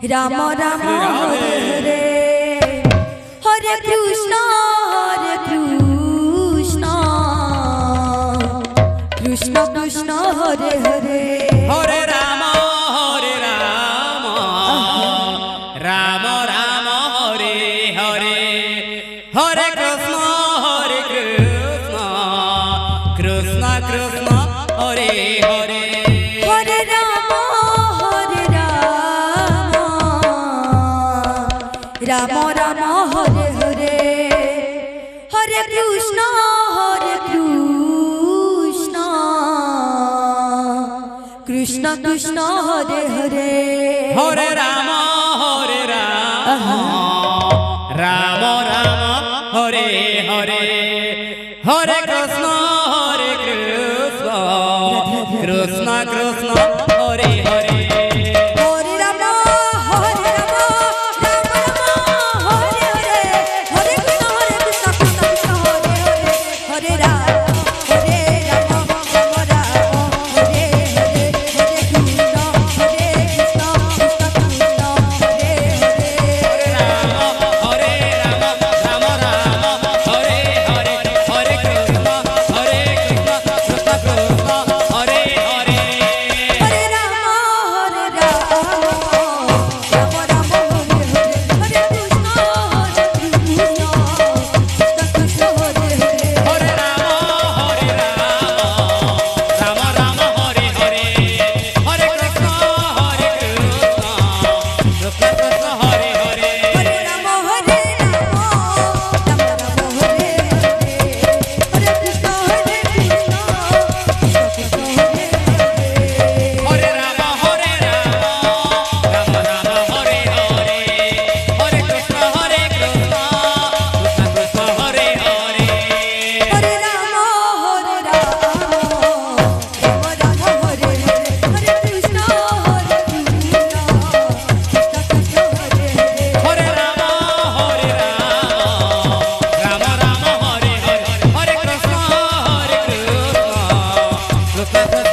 Ram Ram Hare Hare Hare Krishna Krishna Krishna Hare Hare Hare Ram Ram Ram Hare Hare Hare Krishna Krishna Krishna Hare Hare Hare Ram Ram Ram Hare Hare Hare Krishna Krishna Krishna Hare Hare Hare Ram Ram Ram Hare Hare Hare Krishna Krishna Krishna Hare Hare Hare Ram Hare Ram Ram Hare Hare Hare Krishna Krishna Hare Hare Hare Ram Hare Ram Hare Hare Hare Krishna Krishna Krishna Hare Hare Ram Hare Ram Ram Hare Hare Hare Krishna Krishna Krishna Hare Hare Hare Ram Hare Ram Ram Hare Hare Hare Krishna Krishna Hare Hare Hare Ram Ram Ram Hare Hare Hare Krishna Krishna Krishna Hare Hare Hare Ram Ram Ram Hare Hare Hare Krishna Krishna Hare Hare Hare Ram Ram Ram Hare Hare Hare Krishna Krishna Krishna Hare Hare Hare Ram Ram Hare Hare Hare Krishna Krishna Hare Hare Hare Ram Ram Ram Hare Hare Hare Krishna Krishna Krishna